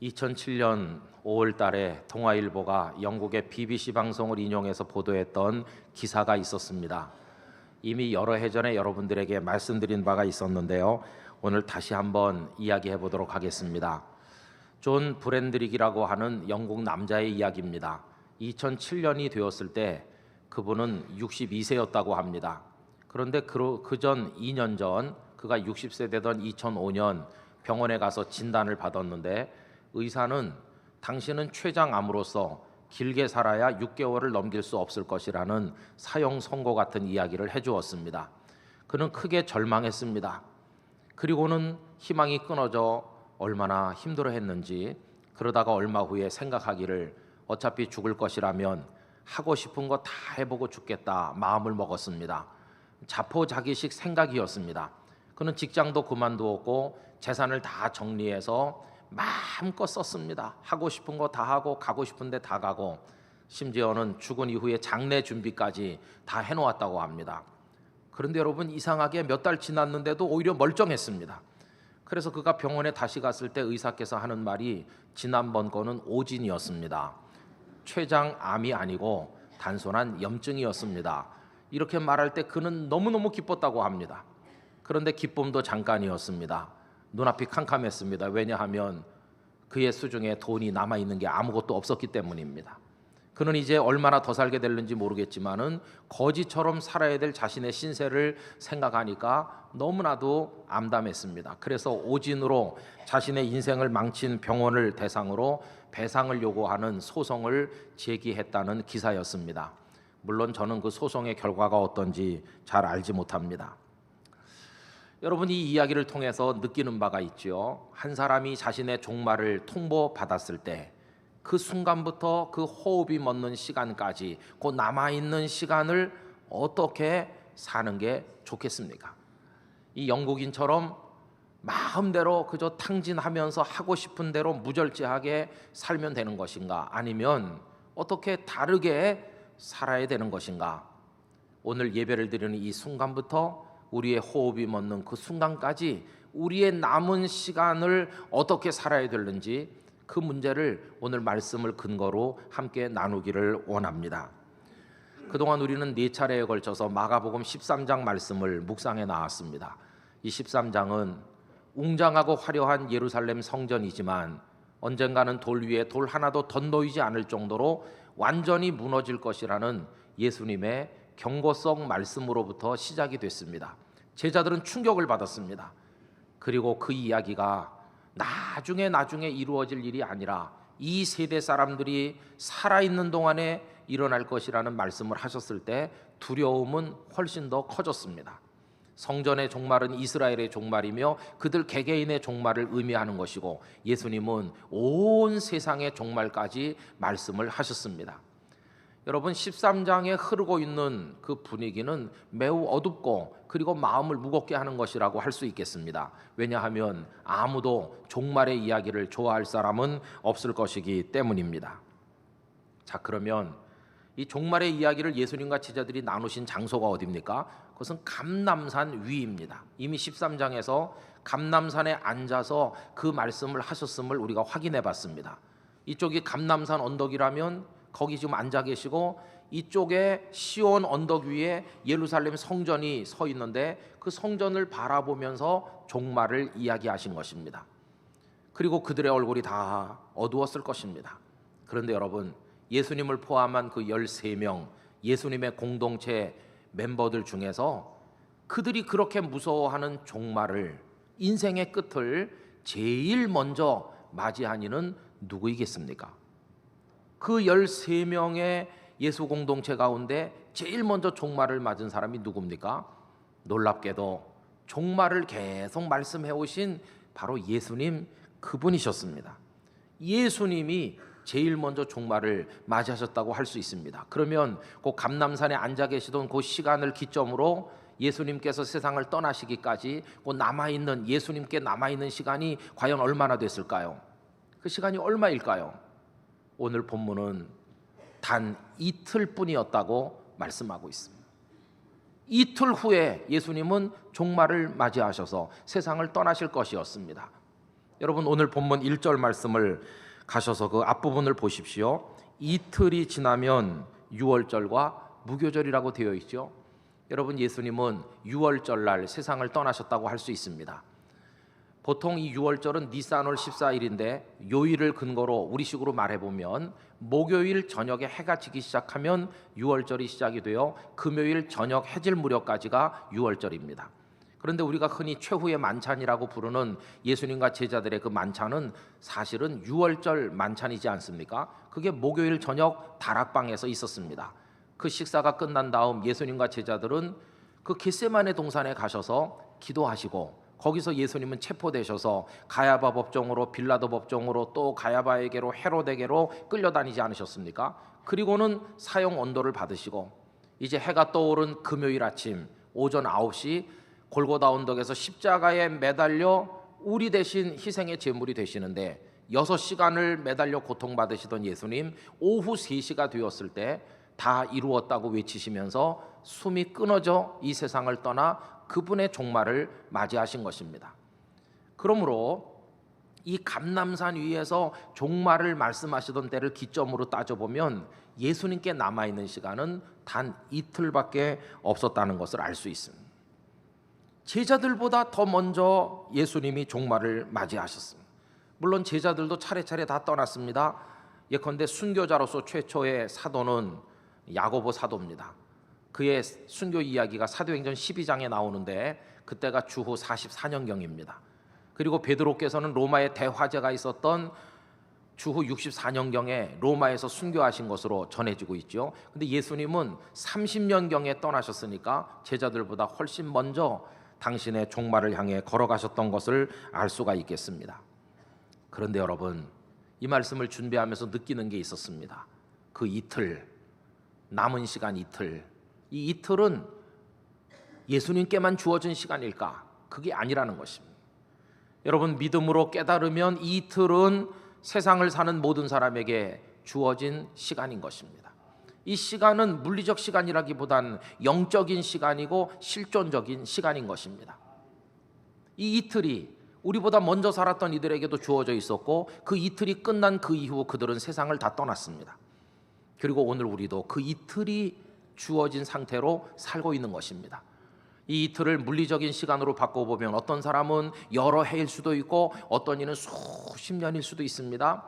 2007년 5월 달에 동아일보가 영국의 BBC 방송을 인용해서 보도했던 기사가 있었습니다. 이미 여러 해 전에 여러분들에게 말씀드린 바가 있었는데요. 오늘 다시 한번 이야기해 보도록 하겠습니다. 존 브랜드릭이라고 하는 영국 남자의 이야기입니다. 2007년이 되었을 때 그분은 62세였다고 합니다. 그런데 그전 2년 전 그가 60세 되던 2005년 병원에 가서 진단을 받았는데 의사는 당신은 췌장암으로서 길게 살아야 6개월을 넘길 수 없을 것이라는 사형 선고 같은 이야기를 해주었습니다. 그는 크게 절망했습니다. 그리고는 희망이 끊어져 얼마나 힘들어했는지, 그러다가 얼마 후에 생각하기를 어차피 죽을 것이라면 하고 싶은 거 다 해보고 죽겠다 마음을 먹었습니다. 자포자기식 생각이었습니다. 그는 직장도 그만두었고 재산을 다 정리해서 마음껏 썼습니다. 하고 싶은 거 다 하고 가고 싶은 데 다 가고, 심지어는 죽은 이후에 장례 준비까지 다 해놓았다고 합니다. 그런데 여러분, 이상하게 몇 달 지났는데도 오히려 멀쩡했습니다. 그래서 그가 병원에 다시 갔을 때 의사께서 하는 말이 지난번 거는 오진이었습니다. 췌장암이 아니고 단순한 염증이었습니다. 이렇게 말할 때 그는 너무너무 기뻤다고 합니다. 그런데 기쁨도 잠깐이었습니다. 눈앞이 캄캄했습니다. 왜냐하면 그의 수중에 돈이 남아있는 게 아무것도 없었기 때문입니다. 그는 이제 얼마나 더 살게 될는지 모르겠지만은 거지처럼 살아야 될 자신의 신세를 생각하니까 너무나도 암담했습니다. 그래서 오진으로 자신의 인생을 망친 병원을 대상으로 배상을 요구하는 소송을 제기했다는 기사였습니다. 물론 저는 그 소송의 결과가 어떤지 잘 알지 못합니다. 여러분, 이 이야기를 통해서 느끼는 바가 있죠. 한 사람이 자신의 종말을 통보받았을 때 그 순간부터 그 호흡이 멎는 시간까지 그 남아있는 시간을 어떻게 사는 게 좋겠습니까? 이 영국인처럼 마음대로 그저 탕진하면서 하고 싶은 대로 무절제하게 살면 되는 것인가, 아니면 어떻게 다르게 살아야 되는 것인가? 오늘 예배를 드리는 이 순간부터 우리의 호흡이 멎는 그 순간까지 우리의 남은 시간을 어떻게 살아야 되는지, 그 문제를 오늘 말씀을 근거로 함께 나누기를 원합니다. 그동안 우리는 4차례에 걸쳐서 마가복음 13장 말씀을 묵상해 나왔습니다. 이 13장은 웅장하고 화려한 예루살렘 성전이지만 언젠가는 돌 위에 돌 하나도 덧놓이지 않을 정도로 완전히 무너질 것이라는 예수님의 경고성 말씀으로부터 시작이 됐습니다. 제자들은 충격을 받았습니다. 그리고 그 이야기가 나중에 이루어질 일이 아니라 이 세대 사람들이 살아있는 동안에 일어날 것이라는 말씀을 하셨을 때 두려움은 훨씬 더 커졌습니다. 성전의 종말은 이스라엘의 종말이며 그들 개개인의 종말을 의미하는 것이고, 예수님은 온 세상의 종말까지 말씀을 하셨습니다. 여러분, 13장에 흐르고 있는 그 분위기는 매우 어둡고 그리고 마음을 무겁게 하는 것이라고 할 수 있겠습니다. 왜냐하면 아무도 종말의 이야기를 좋아할 사람은 없을 것이기 때문입니다. 자, 그러면 이 종말의 이야기를 예수님과 제자들이 나누신 장소가 어디입니까? 그것은 감람산 위입니다. 이미 13장에서 감람산에 앉아서 그 말씀을 하셨음을 우리가 확인해 봤습니다. 이쪽이 감람산 언덕이라면 거기 지금 앉아 계시고, 이쪽에 시온 언덕 위에 예루살렘 성전이 서 있는데 그 성전을 바라보면서 종말을 이야기하신 것입니다. 그리고 그들의 얼굴이 다 어두웠을 것입니다. 그런데 여러분, 예수님을 포함한 그 13명 예수님의 공동체 멤버들 중에서 그들이 그렇게 무서워하는 종말을, 인생의 끝을 제일 먼저 맞이한 이는 누구이겠습니까? 그 13명의 예수 공동체 가운데 제일 먼저 종말을 맞은 사람이 누굽니까? 놀랍게도 종말을 계속 말씀해 오신 바로 예수님, 그분이셨습니다. 예수님이 제일 먼저 종말을 맞이하셨다고 할 수 있습니다. 그러면 그 감람산에 앉아 계시던 그 시간을 기점으로 예수님께서 세상을 떠나시기까지 그 남아있는, 예수님께 남아있는 시간이 과연 얼마나 됐을까요? 그 시간이 얼마일까요? 오늘 본문은 단 이틀뿐이었다고 말씀하고 있습니다. 이틀 후에 예수님은 종말을 맞이하셔서 세상을 떠나실 것이었습니다. 여러분 오늘 본문 1절 말씀을 가셔서 그 앞부분을 보십시오. 이틀이 지나면 유월절과 무교절이라고 되어 있죠. 여러분 예수님은 유월절 날 세상을 떠나셨다고 할 수 있습니다. 보통 이 유월절은 니산월 14일인데 요일을 근거로 우리식으로 말해보면 목요일 저녁에 해가 지기 시작하면 유월절이 시작이 되어 금요일 저녁 해질 무렵까지가 유월절입니다. 그런데 우리가 흔히 최후의 만찬이라고 부르는 예수님과 제자들의 그 만찬은 사실은 유월절 만찬이지 않습니까? 그게 목요일 저녁 다락방에서 있었습니다. 그 식사가 끝난 다음 예수님과 제자들은 그 겟세마네 동산에 가셔서 기도하시고 거기서 예수님은 체포되셔서 가야바 법정으로 빌라도 법정으로 또 가야바에게로 헤롯에게로 끌려다니지 않으셨습니까? 그리고는 사형 언도를 받으시고 이제 해가 떠오른 금요일 아침 오전 9시 골고다 언덕에서 십자가에 매달려 우리 대신 희생의 제물이 되시는데 6시간을 매달려 고통받으시던 예수님 오후 3시가 되었을 때 다 이루었다고 외치시면서 숨이 끊어져 이 세상을 떠나 그분의 종말을 맞이하신 것입니다. 그러므로 이 감람산 위에서 종말을 말씀하시던 때를 기점으로 따져보면 예수님께 남아있는 시간은 단 이틀밖에 없었다는 것을 알 수 있습니다. 제자들보다 더 먼저 예수님이 종말을 맞이하셨습니다. 물론 제자들도 차례차례 다 떠났습니다. 예컨대 순교자로서 최초의 사도는 야고보 사도입니다. 그의 순교 이야기가 사도행전 12장에 나오는데 그때가 주후 44년경입니다. 그리고 베드로께서는 로마에 대화제가 있었던 주후 64년경에 로마에서 순교하신 것으로 전해지고 있죠. 근데 예수님은 30년경에 떠나셨으니까 제자들보다 훨씬 먼저 당신의 종말을 향해 걸어가셨던 것을 알 수가 있겠습니다. 그런데 여러분 이 말씀을 준비하면서 느끼는 게 있었습니다. 그 이틀, 남은 시간 이틀, 이 이틀은 예수님께만 주어진 시간일까? 그게 아니라는 것입니다. 여러분 믿음으로 깨달으면 이 이틀은 세상을 사는 모든 사람에게 주어진 시간인 것입니다. 이 시간은 물리적 시간이라기보단 영적인 시간이고 실존적인 시간인 것입니다. 이 이틀이 우리보다 먼저 살았던 이들에게도 주어져 있었고 그 이틀이 끝난 그 이후 그들은 세상을 다 떠났습니다. 그리고 오늘 우리도 그 이틀이 주어진 상태로 살고 있는 것입니다. 이 이틀을 물리적인 시간으로 바꿔보면 어떤 사람은 여러 해일 수도 있고 어떤 이는 수십 년일 수도 있습니다.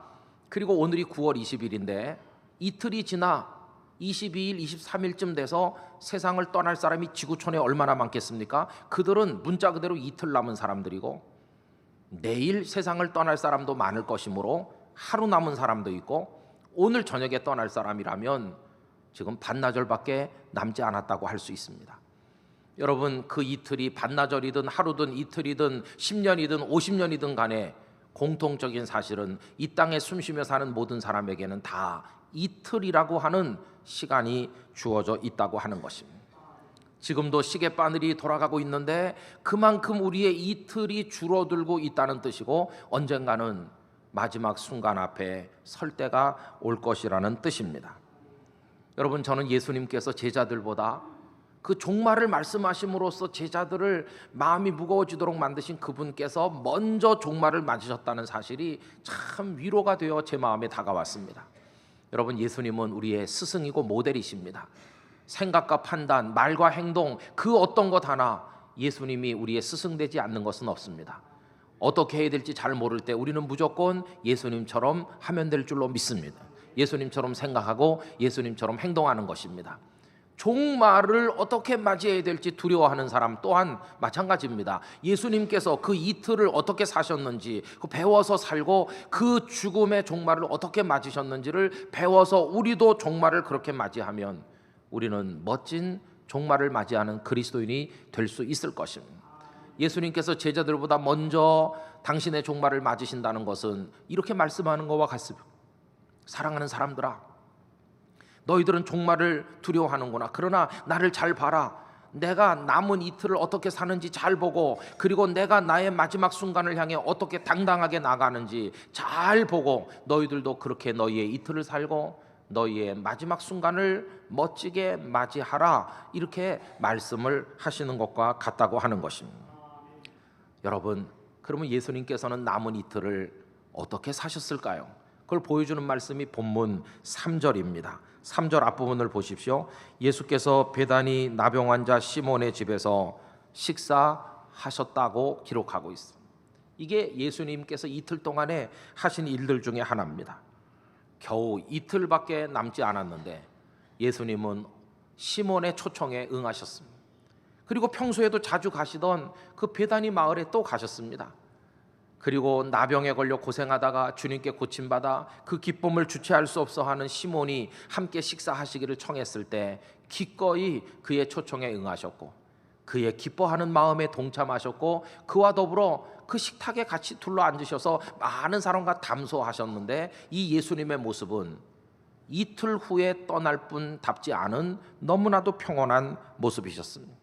그리고 오늘이 9월 20일인데 이틀이 지나 22일, 23일쯤 돼서 세상을 떠날 사람이 지구촌에 얼마나 많겠습니까? 그들은 문자 그대로 이틀 남은 사람들이고 내일 세상을 떠날 사람도 많을 것이므로 하루 남은 사람도 있고 오늘 저녁에 떠날 사람이라면 지금 반나절밖에 남지 않았다고 할 수 있습니다. 여러분 그 이틀이 반나절이든 하루든 이틀이든 10년이든 50년이든 간에 공통적인 사실은 이 땅에 숨쉬며 사는 모든 사람에게는 다 이틀이라고 하는 시간이 주어져 있다고 하는 것입니다. 지금도 시계바늘이 돌아가고 있는데 그만큼 우리의 이틀이 줄어들고 있다는 뜻이고 언젠가는 마지막 순간 앞에 설 때가 올 것이라는 뜻입니다. 여러분 저는 예수님께서 제자들보다 그 종말을 말씀하심으로써 제자들을 마음이 무거워지도록 만드신 그분께서 먼저 종말을 맞으셨다는 사실이 참 위로가 되어 제 마음에 다가왔습니다. 여러분 예수님은 우리의 스승이고 모델이십니다. 생각과 판단, 말과 행동 그 어떤 것 하나 예수님이 우리의 스승되지 않는 것은 없습니다. 어떻게 해야 될지 잘 모를 때 우리는 무조건 예수님처럼 하면 될 줄로 믿습니다. 예수님처럼 생각하고 예수님처럼 행동하는 것입니다. 종말을 어떻게 맞이해야 될지 두려워하는 사람 또한 마찬가지입니다. 예수님께서 그 이틀을 어떻게 사셨는지 배워서 살고 그 죽음의 종말을 어떻게 맞으셨는지를 배워서 우리도 종말을 그렇게 맞이하면 우리는 멋진 종말을 맞이하는 그리스도인이 될 수 있을 것입니다. 예수님께서 제자들보다 먼저 당신의 종말을 맞으신다는 것은 이렇게 말씀하는 것과 같습니다. 사랑하는 사람들아, 너희들은 종말을 두려워하는구나. 그러나 나를 잘 봐라. 내가 남은 이틀을 어떻게 사는지 잘 보고 그리고 내가 나의 마지막 순간을 향해 어떻게 당당하게 나가는지 잘 보고 너희들도 그렇게 너희의 이틀을 살고 너희의 마지막 순간을 멋지게 맞이하라. 이렇게 말씀을 하시는 것과 같다고 하는 것입니다. 여러분 그러면 예수님께서는 남은 이틀을 어떻게 사셨을까요? 그걸 보여주는 말씀이 본문 3절입니다. 3절 앞부분을 보십시오. 예수께서 베다니 나병 환자 시몬의 집에서 식사하셨다고 기록하고 있습니다. 이게 예수님께서 이틀 동안에 하신 일들 중에 하나입니다. 겨우 이틀밖에 남지 않았는데 예수님은 시몬의 초청에 응하셨습니다. 그리고 평소에도 자주 가시던 그 베다니 마을에 또 가셨습니다. 그리고 나병에 걸려 고생하다가 주님께 고침받아 그 기쁨을 주체할 수 없어 하는 시몬이 함께 식사하시기를 청했을 때 기꺼이 그의 초청에 응하셨고 그의 기뻐하는 마음에 동참하셨고 그와 더불어 그 식탁에 같이 둘러 앉으셔서 많은 사람과 담소하셨는데 이 예수님의 모습은 이틀 후에 떠날 뿐답지 않은 너무나도 평온한 모습이셨습니다.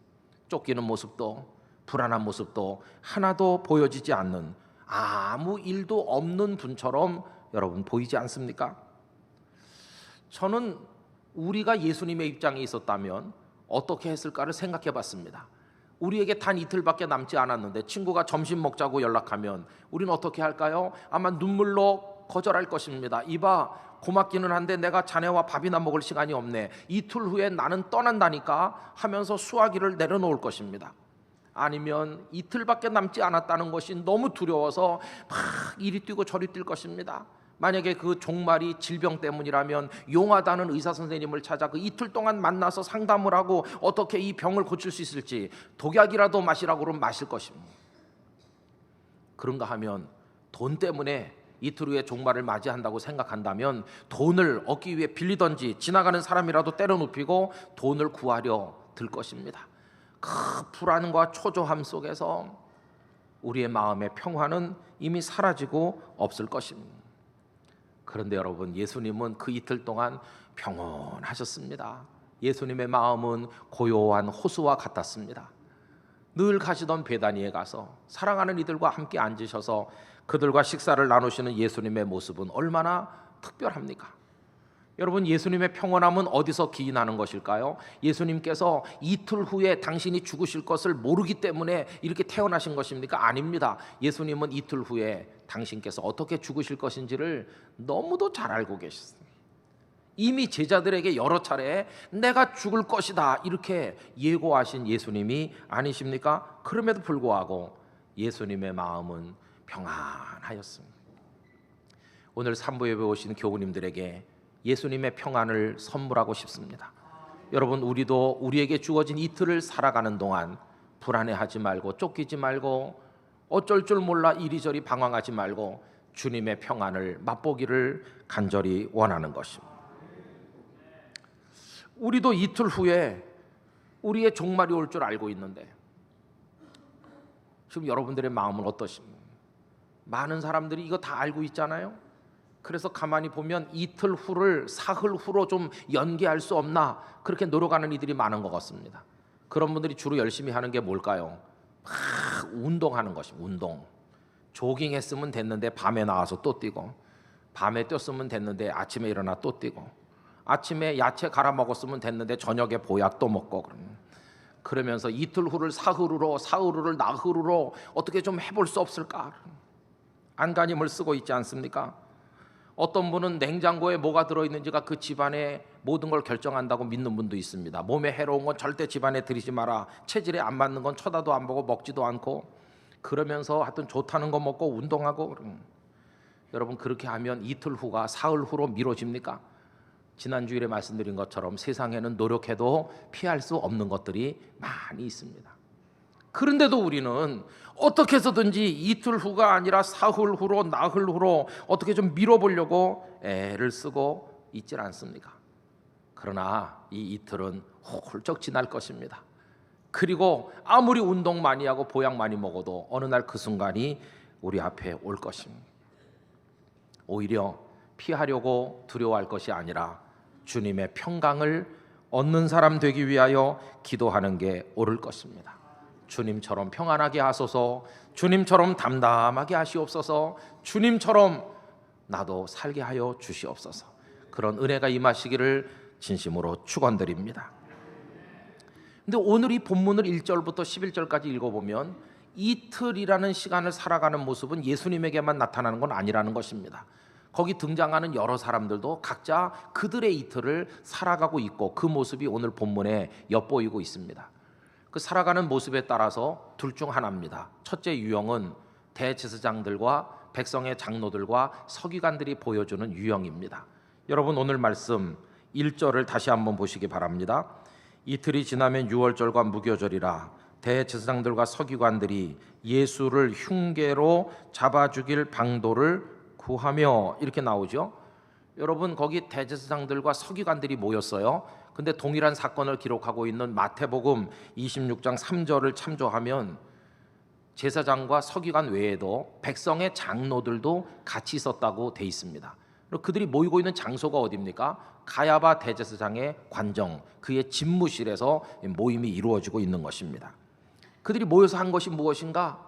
쫓기는 모습도 불안한 모습도 하나도 보여지지 않는 아무 일도 없는 분처럼 여러분 보이지 않습니까? 저는 우리가 예수님의 입장에 있었다면 어떻게 했을까를 생각해 봤습니다. 우리에게 단 이틀밖에 남지 않았는데 친구가 점심 먹자고 연락하면 우리는 어떻게 할까요? 아마 눈물로 거절할 것입니다. 이봐, 고맙기는 한데 내가 자네와 밥이나 먹을 시간이 없네. 이틀 후에 나는 떠난다니까 하면서 수화기를 내려놓을 것입니다. 아니면 이틀밖에 남지 않았다는 것이 너무 두려워서 막 이리 뛰고 저리 뛸 것입니다. 만약에 그 종말이 질병 때문이라면 용하다는 의사 선생님을 찾아 그 이틀 동안 만나서 상담을 하고 어떻게 이 병을 고칠 수 있을지 독약이라도 마시라고 그러면 마실 것입니다. 그런가 하면 돈 때문에 이틀 후에 종말을 맞이한다고 생각한다면 돈을 얻기 위해 빌리던지 지나가는 사람이라도 때려눕히고 돈을 구하려 들 것입니다. 그 불안과 초조함 속에서 우리의 마음의 평화는 이미 사라지고 없을 것입니다. 그런데 여러분, 예수님은 그 이틀 동안 평온하셨습니다. 예수님의 마음은 고요한 호수와 같았습니다. 늘 가시던 베다니에 가서 사랑하는 이들과 함께 앉으셔서 그들과 식사를 나누시는 예수님의 모습은 얼마나 특별합니까? 여러분, 예수님의 평온함은 어디서 기인하는 것일까요? 예수님께서 이틀 후에 당신이 죽으실 것을 모르기 때문에 이렇게 태어나신 것입니까? 아닙니다. 예수님은 이틀 후에 당신께서 어떻게 죽으실 것인지를 너무도 잘 알고 계셨습니다. 이미 제자들에게 여러 차례 내가 죽을 것이다 이렇게 예고하신 예수님이 아니십니까? 그럼에도 불구하고 예수님의 마음은 평안하였습니다. 오늘 산부 예배 오신 교우님들에게 예수님의 평안을 선물하고 싶습니다. 여러분, 우리도 우리에게 주어진 이틀을 살아가는 동안 불안해하지 말고 쫓기지 말고 어쩔 줄 몰라 이리저리 방황하지 말고 주님의 평안을 맛보기를 간절히 원하는 것입니다. 우리도 이틀 후에 우리의 종말이 올 줄 알고 있는데 지금 여러분들의 마음은 어떠십니까? 많은 사람들이 이거 다 알고 있잖아요. 그래서 가만히 보면 이틀 후를 사흘 후로 좀 연기할 수 없나 그렇게 노력하는 이들이 많은 것 같습니다. 그런 분들이 주로 열심히 하는 게 뭘까요? 막 운동하는 것입니다. 운동. 조깅했으면 됐는데 밤에 나와서 또 뛰고, 밤에 뛰었으면 됐는데 아침에 일어나 또 뛰고, 아침에 야채 갈아 먹었으면 됐는데 저녁에 보약 또 먹고, 그러면서 이틀 후를 사흘으로, 사흘 후를 나흘으로 어떻게 좀 해볼 수 없을까? 안간힘을 쓰고 있지 않습니까? 어떤 분은 냉장고에 뭐가 들어있는지가 그 집안의 모든 걸 결정한다고 믿는 분도 있습니다. 몸에 해로운 건 절대 집안에 들이지 마라. 체질에 안 맞는 건 쳐다도 안 보고 먹지도 않고, 그러면서 하여튼 좋다는 거 먹고 운동하고. 여러분, 그렇게 하면 이틀 후가 사흘 후로 미뤄집니까? 지난주일에 말씀드린 것처럼 세상에는 노력해도 피할 수 없는 것들이 많이 있습니다. 그런데도 우리는 어떻게 해서든지 이틀 후가 아니라 사흘 후로, 나흘 후로 어떻게 좀 미뤄보려고 애를 쓰고 있질 않습니까? 그러나 이 이틀은 훌쩍 지날 것입니다. 그리고 아무리 운동 많이 하고 보약 많이 먹어도 어느 날 그 순간이 우리 앞에 올 것입니다. 오히려 피하려고 두려워할 것이 아니라 주님의 평강을 얻는 사람 되기 위하여 기도하는 게 옳을 것입니다. 주님처럼 평안하게 하소서, 주님처럼 담담하게 하시옵소서, 주님처럼 나도 살게 하여 주시옵소서. 그런 은혜가 임하시기를 진심으로 축원드립니다. 근데 오늘 이 본문을 1절부터 11절까지 읽어보면 이틀이라는 시간을 살아가는 모습은 예수님에게만 나타나는 건 아니라는 것입니다. 거기 등장하는 여러 사람들도 각자 그들의 이틀을 살아가고 있고 그 모습이 오늘 본문에 엿보이고 있습니다. 그 살아가는 모습에 따라서 둘 중 하나입니다. 첫째 유형은 대제사장들과 백성의 장로들과 서기관들이 보여주는 유형입니다. 여러분 오늘 말씀 1절을 다시 한번 보시기 바랍니다. 이틀이 지나면 유월절과 무교절이라 대제사장들과 서기관들이 예수를 흉계로 잡아 죽일 방도를 구하며, 이렇게 나오죠. 여러분 거기 대제사장들과 서기관들이 모였어요. 근데 동일한 사건을 기록하고 있는 마태복음 26장 3절을 참조하면 제사장과 서기관 외에도 백성의 장로들도 같이 있었다고 돼 있습니다. 그들이 모이고 있는 장소가 어디입니까? 가야바 대제사장의 관정, 그의 집무실에서 모임이 이루어지고 있는 것입니다. 그들이 모여서 한 것이 무엇인가?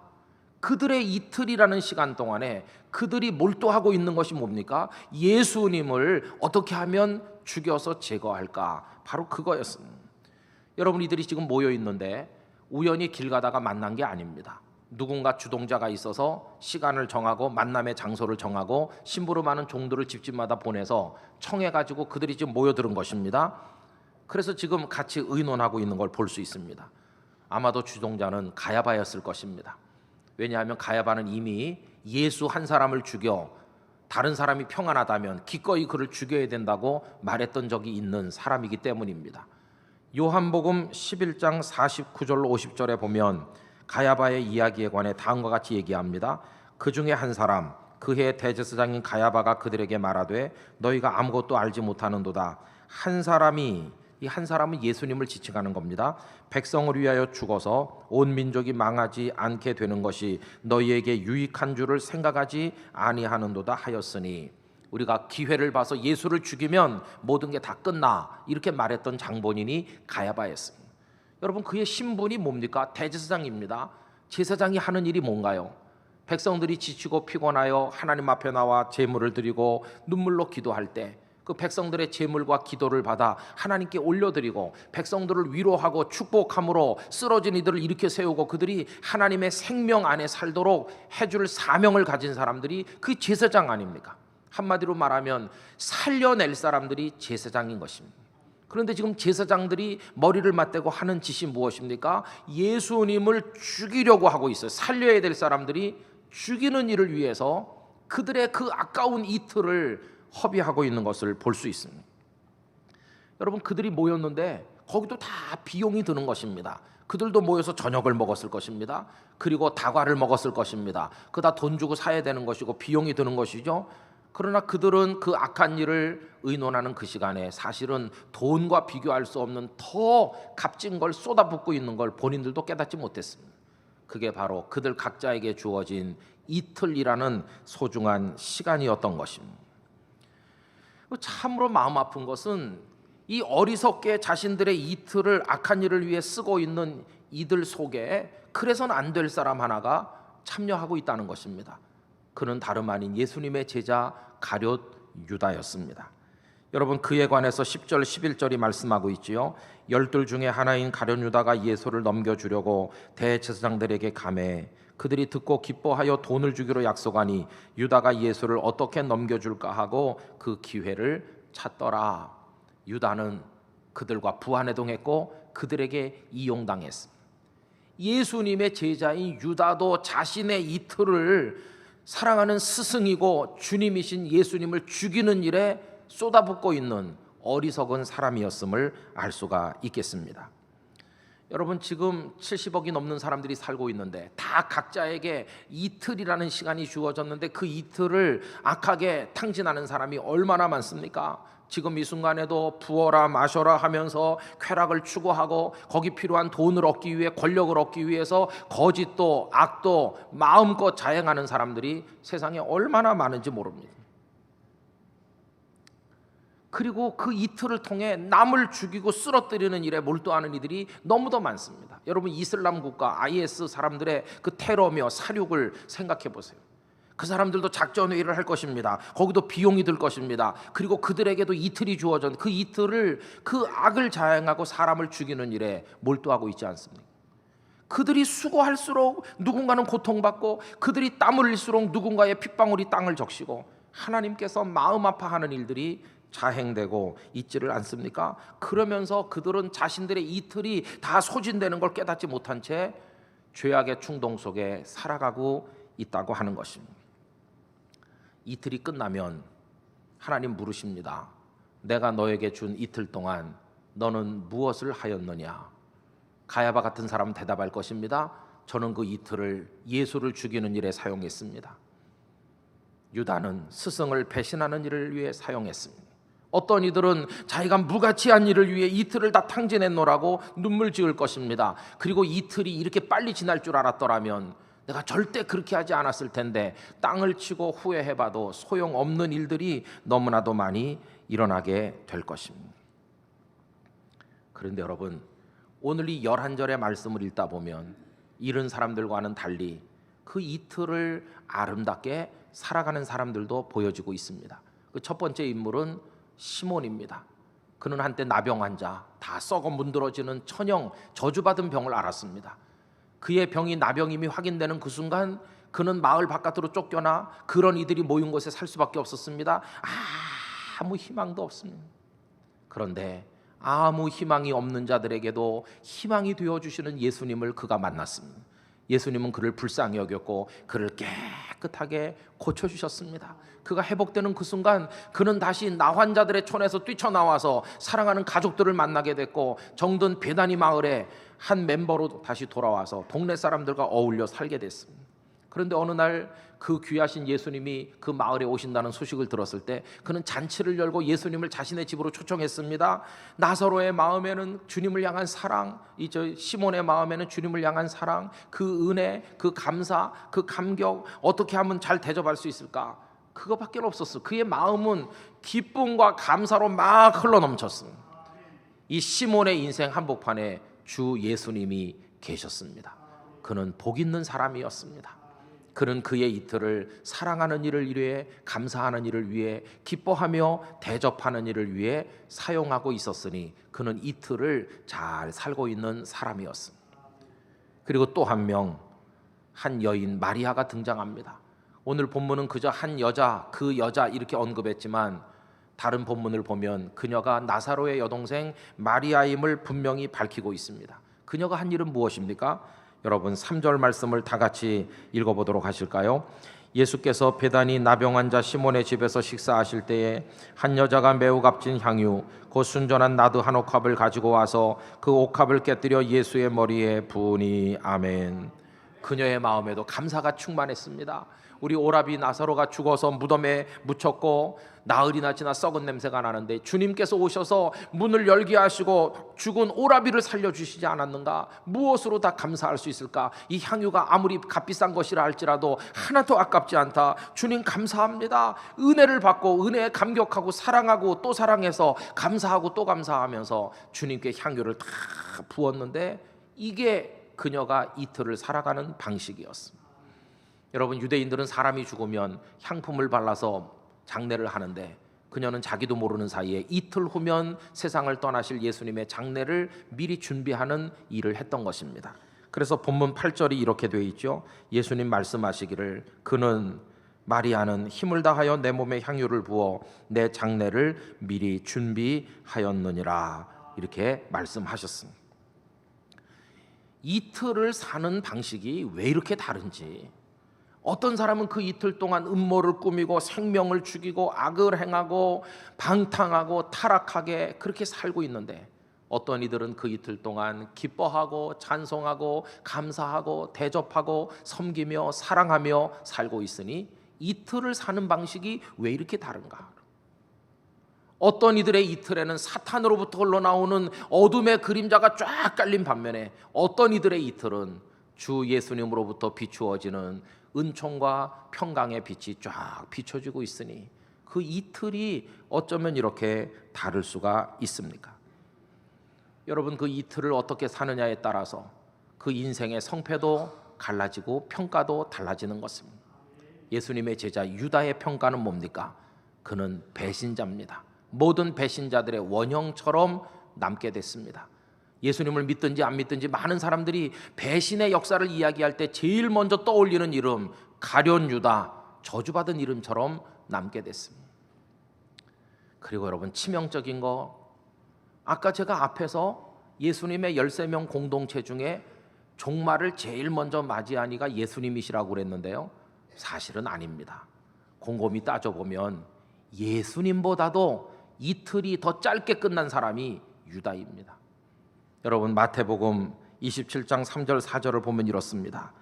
그들의 이틀이라는 시간 동안에 그들이 몰두하고 있는 것이 뭡니까? 예수님을 어떻게 하면 죽여서 제거할까? 바로 그거였습니다. 여러분 이들이 지금 모여 있는데 우연히 길 가다가 만난 게 아닙니다. 누군가 주동자가 있어서 시간을 정하고 만남의 장소를 정하고 심부름하는 종들을 집집마다 보내서 청해가지고 그들이 지금 모여들은 것입니다. 그래서 지금 같이 의논하고 있는 걸 볼 수 있습니다. 아마도 주동자는 가야바였을 것입니다. 왜냐하면 가야바는 이미 예수 한 사람을 죽여 다른 사람이 평안하다면 기꺼이 그를 죽여야 된다고 말했던 적이 있는 사람이기 때문입니다. 요한복음 11장 49절로 50절에 보면 가야바의 이야기에 관해 다음과 같이 얘기합니다. 그 중에 한 사람, 그해 대제사장인 가야바가 그들에게 말하되 너희가 아무것도 알지 못하는도다. 이 한 사람은 예수님을 지칭하는 겁니다. 백성을 위하여 죽어서 온 민족이 망하지 않게 되는 것이 너희에게 유익한 줄을 생각하지 아니하는도다 하였으니, 우리가 기회를 봐서 예수를 죽이면 모든 게 다 끝나, 이렇게 말했던 장본인이 가야바였습니다. 여러분 그의 신분이 뭡니까? 대제사장입니다. 제사장이 하는 일이 뭔가요? 백성들이 지치고 피곤하여 하나님 앞에 나와 제물을 드리고 눈물로 기도할 때 그 백성들의 제물과 기도를 받아 하나님께 올려드리고 백성들을 위로하고 축복함으로 쓰러진 이들을 일으켜 세우고 그들이 하나님의 생명 안에 살도록 해줄 사명을 가진 사람들이 그 제사장 아닙니까? 한마디로 말하면 살려낼 사람들이 제사장인 것입니다. 그런데 지금 제사장들이 머리를 맞대고 하는 짓이 무엇입니까? 예수님을 죽이려고 하고 있어요. 살려야 될 사람들이 죽이는 일을 위해서 그들의 그 아까운 이틀을 허비하고 있는 것을 볼 수 있습니다. 여러분 그들이 모였는데 거기도 다 비용이 드는 것입니다. 그들도 모여서 저녁을 먹었을 것입니다. 그리고 다과를 먹었을 것입니다. 그거 다 돈 주고 사야 되는 것이고 비용이 드는 것이죠. 그러나 그들은 그 악한 일을 의논하는 그 시간에 사실은 돈과 비교할 수 없는 더 값진 걸 쏟아붓고 있는 걸 본인들도 깨닫지 못했습니다. 그게 바로 그들 각자에게 주어진 이틀이라는 소중한 시간이었던 것입니다. 참으로 마음 아픈 것은 이 어리석게 자신들의 이틀을 악한 일을 위해 쓰고 있는 이들 속에 그래서는 안 될 사람 하나가 참여하고 있다는 것입니다. 그는 다름 아닌 예수님의 제자 가룟 유다였습니다. 여러분 그에 관해서 10절 11절이 말씀하고 있지요. 12 중에 하나인 가룟 유다가 예수를 넘겨주려고 대제사장들에게 가매 그들이 듣고 기뻐하여 돈을 주기로 약속하니 유다가 예수를 어떻게 넘겨줄까 하고 그 기회를 찾더라. 유다는 그들과 부하내동했고 그들에게 이용당했습니다. 예수님의 제자인 유다도 자신의 이틀을 사랑하는 스승이고 주님이신 예수님을 죽이는 일에 쏟아붓고 있는 어리석은 사람이었음을 알 수가 있겠습니다. 여러분 지금 70억이 넘는 사람들이 살고 있는데 다 각자에게 이틀이라는 시간이 주어졌는데 그 이틀을 악하게 탕진하는 사람이 얼마나 많습니까? 지금 이 순간에도 부어라 마셔라 하면서 쾌락을 추구하고 거기 필요한 돈을 얻기 위해 권력을 얻기 위해서 거짓도 악도 마음껏 자행하는 사람들이 세상에 얼마나 많은지 모릅니다. 그리고 그 이틀을 통해 남을 죽이고 쓰러뜨리는 일에 몰두하는 이들이 너무도 많습니다. 여러분 이슬람 국가 IS 사람들의 그 테러며 살육을 생각해 보세요. 그 사람들도 작전 회의를 할 것입니다. 거기도 비용이 들 것입니다. 그리고 그들에게도 이틀이 주어진 그 이틀을 그 악을 자행하고 사람을 죽이는 일에 몰두하고 있지 않습니까? 그들이 수고할수록 누군가는 고통받고, 그들이 땀 흘릴수록 누군가의 핏방울이 땅을 적시고, 하나님께서 마음 아파하는 일들이 자행되고 있지를 않습니까? 그러면서 그들은 자신들의 이틀이 다 소진되는 걸 깨닫지 못한 채 죄악의 충동 속에 살아가고 있다고 하는 것입니다. 이틀이 끝나면 하나님 물으십니다. 내가 너에게 준 이틀 동안 너는 무엇을 하였느냐? 가야바 같은 사람은 대답할 것입니다. 저는 그 이틀을 예수를 죽이는 일에 사용했습니다. 유다는 스승을 배신하는 일을 위해 사용했습니다. 어떤 이들은 자기가 무가치한 일을 위해 이틀을 다 탕진했노라고 눈물 지을 것입니다. 그리고 이틀이 이렇게 빨리 지날 줄 알았더라면 내가 절대 그렇게 하지 않았을 텐데, 땅을 치고 후회해봐도 소용없는 일들이 너무나도 많이 일어나게 될 것입니다. 그런데 여러분, 오늘 이 11절의 말씀을 읽다 보면 이런 사람들과는 달리 그 이틀을 아름답게 살아가는 사람들도 보여지고 있습니다. 그 첫 번째 인물은 시몬입니다. 그는 한때 나병 환자, 다 썩어 문드러지는 천형, 저주받은 병을 앓았습니다. 그의 병이 나병임이 확인되는 그 순간 그는 마을 바깥으로 쫓겨나 그런 이들이 모인 곳에 살 수밖에 없었습니다. 아무 희망도 없습니다. 그런데 아무 희망이 없는 자들에게도 희망이 되어주시는 예수님을 그가 만났습니다. 예수님은 그를 불쌍히 여겼고 그를 깨끗하게 고쳐주셨습니다. 그가 회복되는 그 순간 그는 다시 나환자들의 촌에서 뛰쳐나와서 사랑하는 가족들을 만나게 됐고, 정든 베다니 마을의 한 멤버로 다시 돌아와서 동네 사람들과 어울려 살게 됐습니다. 그런데 어느 날 그 귀하신 예수님이 그 마을에 오신다는 소식을 들었을 때 그는 잔치를 열고 예수님을 자신의 집으로 초청했습니다. 나사로의 마음에는 주님을 향한 사랑, 시몬의 마음에는 주님을 향한 사랑, 그 은혜, 그 감사, 그 감격, 어떻게 하면 잘 대접할 수 있을까? 그거밖에 없었어. 그의 마음은 기쁨과 감사로 막 흘러넘쳤습니다. 이 시몬의 인생 한복판에 주 예수님이 계셨습니다. 그는 복 있는 사람이었습니다. 그는 그의 이틀을 사랑하는 일을 위해, 감사하는 일을 위해, 기뻐하며 대접하는 일을 위해 사용하고 있었으니 그는 이틀을 잘 살고 있는 사람이었습니다. 그리고 또 한 명, 한 여인 마리아가 등장합니다. 오늘 본문은 그저 한 여자, 그 여자 이렇게 언급했지만 다른 본문을 보면 그녀가 나사로의 여동생 마리아임을 분명히 밝히고 있습니다. 그녀가 한 일은 무엇입니까? 여러분 3절 말씀을 다 같이 읽어보도록 하실까요? 예수께서 베다니 나병 환자 시몬의 집에서 식사하실 때에 한 여자가 매우 값진 향유 곧 순전한 나드 한 옥합을 가지고 와서 그 옥합을 깨뜨려 예수의 머리에 부으니. 아멘. 그녀의 마음에도 감사가 충만했습니다. 우리 오라비 나사로가 죽어서 무덤에 묻혔고 나흘이나 지나 썩은 냄새가 나는데 주님께서 오셔서 문을 열게 하시고 죽은 오라비를 살려주시지 않았는가? 무엇으로 다 감사할 수 있을까? 이 향유가 아무리 값비싼 것이라 할지라도 하나도 아깝지 않다. 주님 감사합니다. 은혜를 받고 은혜에 감격하고 사랑하고 또 사랑해서 감사하고 또 감사하면서 주님께 향유를 다 부었는데 이게 그녀가 이틀을 살아가는 방식이었습니다. 여러분 유대인들은 사람이 죽으면 향품을 발라서 장례를 하는데 그녀는 자기도 모르는 사이에 이틀 후면 세상을 떠나실 예수님의 장례를 미리 준비하는 일을 했던 것입니다. 그래서 본문 8절이 이렇게 되어 있죠. 예수님 말씀하시기를 그는 마리아는 힘을 다하여 내 몸에 향유를 부어 내 장례를 미리 준비하였느니라 이렇게 말씀하셨습니다. 이틀을 사는 방식이 왜 이렇게 다른지, 어떤 사람은 그 이틀 동안 음모를 꾸미고 생명을 죽이고 악을 행하고 방탕하고 타락하게 그렇게 살고 있는데 어떤 이들은 그 이틀 동안 기뻐하고 찬송하고 감사하고 대접하고 섬기며 사랑하며 살고 있으니 이틀을 사는 방식이 왜 이렇게 다른가? 어떤 이들의 이틀에는 사탄으로부터 흘러나오는 어둠의 그림자가 쫙 깔린 반면에 어떤 이들의 이틀은 주 예수님으로부터 비추어지는 은총과 평강의 빛이 쫙 비춰지고 있으니 그 이틀이 어쩌면 이렇게 다를 수가 있습니까? 여러분 그 이틀을 어떻게 사느냐에 따라서 그 인생의 성패도 갈라지고 평가도 달라지는 것입니다. 예수님의 제자 유다의 평가는 뭡니까? 그는 배신자입니다. 모든 배신자들의 원형처럼 남게 됐습니다. 예수님을 믿든지 안 믿든지 많은 사람들이 배신의 역사를 이야기할 때 제일 먼저 떠올리는 이름 가룟 유다, 저주받은 이름처럼 남게 됐습니다. 그리고 여러분, 치명적인 거, 아까 제가 앞에서 예수님의 13명 공동체 중에 종말을 제일 먼저 맞이하니가 예수님이시라고 그랬는데요, 사실은 아닙니다. 곰곰이 따져보면 예수님보다도 이틀이 더 짧게 끝난 사람이 유다입니다. 여러분, 마태복음 27장 3절 4절을 보면 이렇습니다.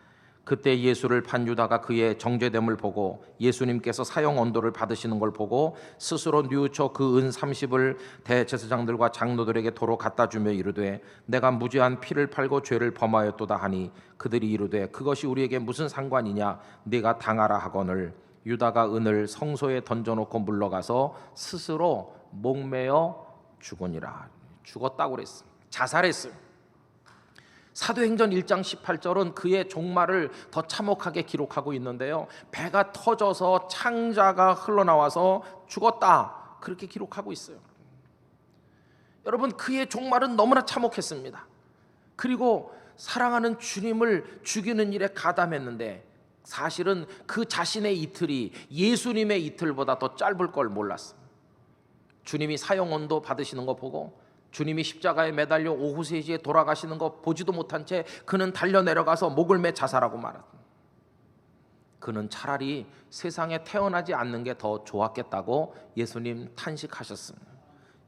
그때 예수를 판 유다가 그의 정죄됨을 보고 예수님께서 사형 언도를 받으시는 걸 보고 스스로 뉘우쳐 그 은 30을 대제사장들과 장로들에게 도로 갖다 주며 이르되 내가 무죄한 피를 팔고 죄를 범하였도다 하니 그들이 이르되 그것이 우리에게 무슨 상관이냐, 네가 당하라 하거늘 유다가 은을 성소에 던져놓고 물러가서 스스로 목매어 죽으니라. 죽었다고 그랬습니다. 자살했어요. 사도행전 1장 18절은 그의 종말을 더 참혹하게 기록하고 있는데요, 배가 터져서 창자가 흘러나와서 죽었다, 그렇게 기록하고 있어요. 여러분, 그의 종말은 너무나 참혹했습니다. 그리고 사랑하는 주님을 죽이는 일에 가담했는데 사실은 그 자신의 이틀이 예수님의 이틀보다 더 짧을 걸 몰랐어요. 주님이 사형언도 받으시는 거 보고, 주님이 십자가에 매달려 오후 3시에 돌아가시는 거 보지도 못한 채 그는 달려내려가서 목을 매 자살하고 말았습니다. 그는 차라리 세상에 태어나지 않는 게 더 좋았겠다고 예수님 탄식하셨습니다.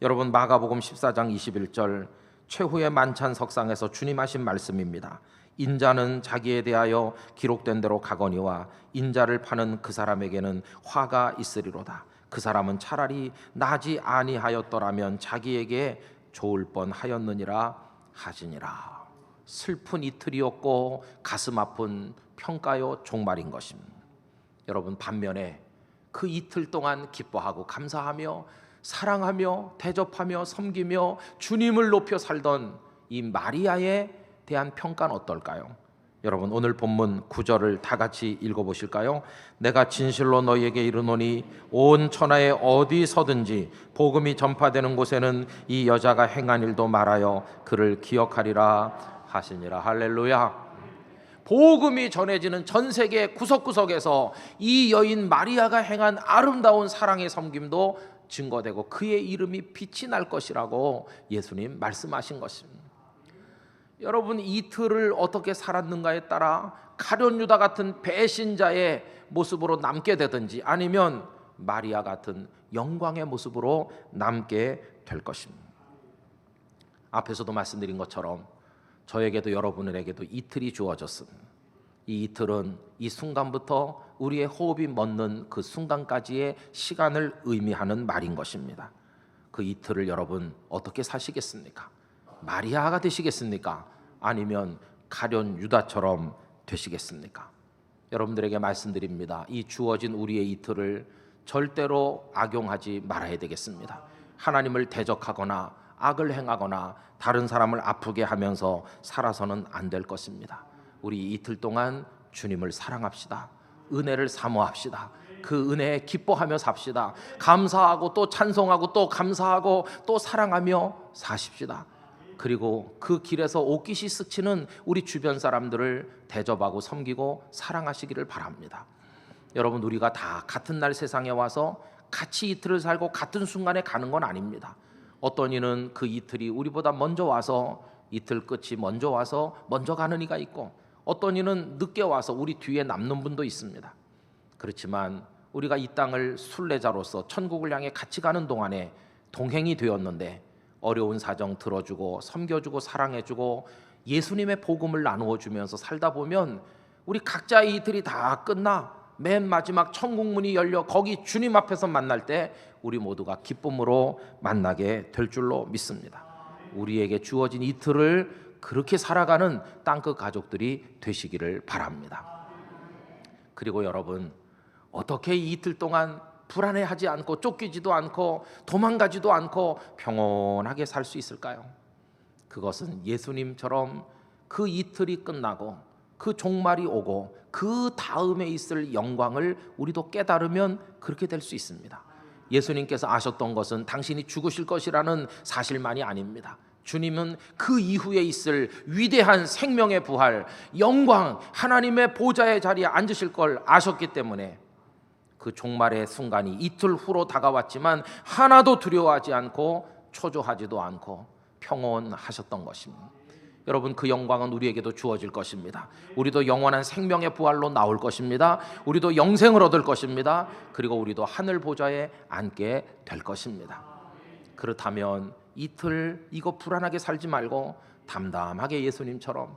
여러분, 마가복음 14장 21절 최후의 만찬 석상에서 주님 하신 말씀입니다. 인자는 자기에 대하여 기록된 대로 가거니와 인자를 파는 그 사람에게는 화가 있으리로다. 그 사람은 차라리 나지 아니하였더라면 자기에게 좋을 뻔하였느니라 하시니라. 슬픈 이틀이었고 가슴 아픈 평가요 종말인 것입니다. 여러분, 반면에 그 이틀 동안 기뻐하고 감사하며 사랑하며 대접하며 섬기며 주님을 높여 살던 이 마리아에 대한 평가는 어떨까요? 여러분, 오늘 본문 9절을 다 같이 읽어보실까요? 내가 진실로 너희에게 이르노니 온 천하에 어디서든지 복음이 전파되는 곳에는 이 여자가 행한 일도 말하여 그를 기억하리라 하시니라. 할렐루야. 복음이 전해지는 전 세계 구석구석에서 이 여인 마리아가 행한 아름다운 사랑의 섬김도 증거되고 그의 이름이 빛이 날 것이라고 예수님 말씀하신 것입니다. 여러분, 이틀을 어떻게 살았는가에 따라 가룟 유다 같은 배신자의 모습으로 남게 되든지 아니면 마리아 같은 영광의 모습으로 남게 될 것입니다. 앞에서도 말씀드린 것처럼 저에게도 여러분에게도 이틀이 주어졌습니다. 이 이틀은 이 순간부터 우리의 호흡이 멎는 그 순간까지의 시간을 의미하는 말인 것입니다. 그 이틀을 여러분 어떻게 사시겠습니까? 마리아가 되시겠습니까? 아니면 가룟 유다처럼 되시겠습니까? 여러분들에게 말씀드립니다. 이 주어진 우리의 이틀을 절대로 악용하지 말아야 되겠습니다. 하나님을 대적하거나 악을 행하거나 다른 사람을 아프게 하면서 살아서는 안 될 것입니다. 우리 이틀 동안 주님을 사랑합시다. 은혜를 사모합시다. 그 은혜에 기뻐하며 삽시다. 감사하고 또 찬송하고 또 감사하고 또 사랑하며 사십시다. 그리고 그 길에서 옷깃이 스치는 우리 주변 사람들을 대접하고 섬기고 사랑하시기를 바랍니다. 여러분, 우리가 다 같은 날 세상에 와서 같이 이틀을 살고 같은 순간에 가는 건 아닙니다. 어떤 이는 그 이틀이 우리보다 먼저 와서 이틀 끝이 먼저 와서 먼저 가는 이가 있고, 어떤 이는 늦게 와서 우리 뒤에 남는 분도 있습니다. 그렇지만 우리가 이 땅을 순례자로서 천국을 향해 같이 가는 동안에 동행이 되었는데 어려운 사정 들어주고 섬겨주고 사랑해주고 예수님의 복음을 나누어 주면서 살다 보면 우리 각자의 이틀이 다 끝나 맨 마지막 천국문이 열려 거기 주님 앞에서 만날 때 우리 모두가 기쁨으로 만나게 될 줄로 믿습니다. 우리에게 주어진 이틀을 그렇게 살아가는 땅끝 가족들이 되시기를 바랍니다. 그리고 여러분, 어떻게 이 이틀 동안 불안해하지 않고 쫓기지도 않고 도망가지도 않고 평온하게 살 수 있을까요? 그것은 예수님처럼 그 이틀이 끝나고 그 종말이 오고 그 다음에 있을 영광을 우리도 깨달으면 그렇게 될 수 있습니다. 예수님께서 아셨던 것은 당신이 죽으실 것이라는 사실만이 아닙니다. 주님은 그 이후에 있을 위대한 생명의 부활, 영광, 하나님의 보좌의 자리에 앉으실 걸 아셨기 때문에 그 종말의 순간이 이틀 후로 다가왔지만 하나도 두려워하지 않고 초조하지도 않고 평온하셨던 것입니다. 여러분, 그 영광은 우리에게도 주어질 것입니다. 우리도 영원한 생명의 부활로 나올 것입니다. 우리도 영생을 얻을 것입니다. 그리고 우리도 하늘 보좌에 앉게 될 것입니다. 그렇다면 이틀 이거 불안하게 살지 말고 담담하게 예수님처럼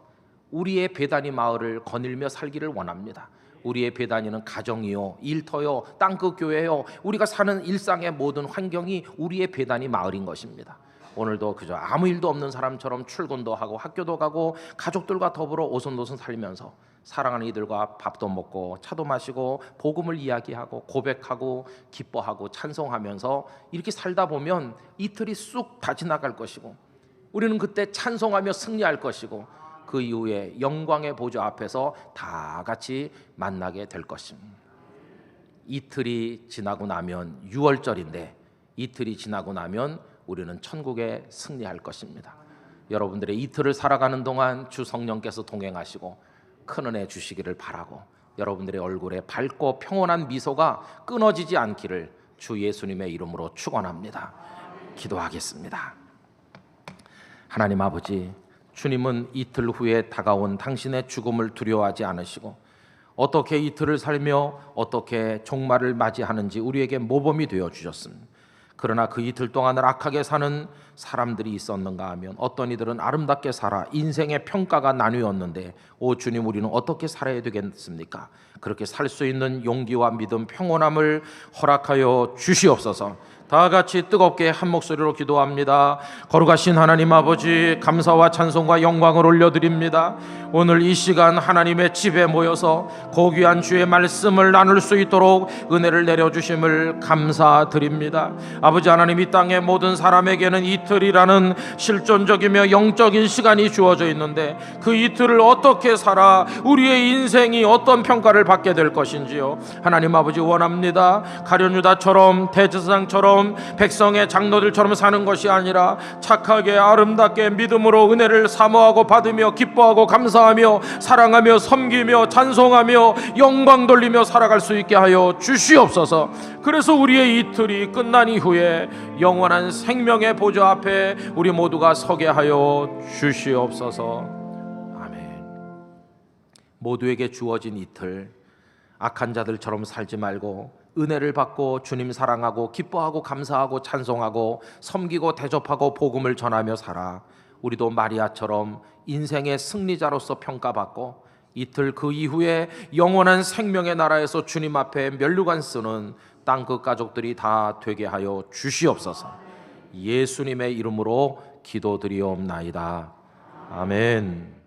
우리의 베다니 마을을 거닐며 살기를 원합니다. 우리의 베다니는 가정이요, 일터요, 땅끝 교회요, 우리가 사는 일상의 모든 환경이 우리의 베다니 마을인 것입니다. 오늘도 그저 아무 일도 없는 사람처럼 출근도 하고 학교도 가고 가족들과 더불어 오손도손 살면서 사랑하는 이들과 밥도 먹고 차도 마시고 복음을 이야기하고 고백하고 기뻐하고 찬송하면서 이렇게 살다 보면 이틀이 쑥 다 지나갈 것이고 우리는 그때 찬송하며 승리할 것이고 그 이후에 영광의 보좌 앞에서 다 같이 만나게 될 것입니다. 이틀이 지나고 나면 6월절인데 이틀이 지나고 나면 우리는 천국에 승리할 것입니다. 여러분들의 이틀을 살아가는 동안 주 성령께서 동행하시고 큰 은혜 주시기를 바라고 여러분들의 얼굴에 밝고 평온한 미소가 끊어지지 않기를 주 예수님의 이름으로 축원합니다. 기도하겠습니다. 하나님 아버지, 주님은 이틀 후에 다가온 당신의 죽음을 두려워하지 않으시고 어떻게 이틀을 살며 어떻게 종말을 맞이하는지 우리에게 모범이 되어 주셨습니다. 그러나 그 이틀 동안을 악하게 사는 사람들이 있었는가 하면 어떤 이들은 아름답게 살아 인생의 평가가 나뉘었는데 오 주님, 우리는 어떻게 살아야 되겠습니까? 그렇게 살 수 있는 용기와 믿음, 평온함을 허락하여 주시옵소서. 다 같이 뜨겁게 한 목소리로 기도합니다. 거룩하신 하나님 아버지, 감사와 찬송과 영광을 올려드립니다. 오늘 이 시간 하나님의 집에 모여서 고귀한 주의 말씀을 나눌 수 있도록 은혜를 내려주심을 감사드립니다. 아버지 하나님, 이 땅의 모든 사람에게는 이틀이라는 실존적이며 영적인 시간이 주어져 있는데 그 이틀을 어떻게 살아 우리의 인생이 어떤 평가를 받게 될 것인지요. 하나님 아버지, 원합니다. 가룟유다처럼 대제사장처럼 백성의 장로들처럼 사는 것이 아니라 착하게 아름답게 믿음으로 은혜를 사모하고 받으며 기뻐하고 감사하며 사랑하며 섬기며 찬송하며 영광 돌리며 살아갈 수 있게 하여 주시옵소서. 그래서 우리의 이틀이 끝난 이후에 영원한 생명의 보좌 앞에 우리 모두가 서게 하여 주시옵소서. 아멘. 모두에게 주어진 이틀, 악한 자들처럼 살지 말고 은혜를 받고 주님 사랑하고 기뻐하고 감사하고 찬송하고 섬기고 대접하고 복음을 전하며 살아 우리도 마리아처럼 인생의 승리자로서 평가받고 이틀 그 이후에 영원한 생명의 나라에서 주님 앞에 면류관 쓰는 땅끝 가족들이 다 되게 하여 주시옵소서. 예수님의 이름으로 기도드리옵나이다. 아멘.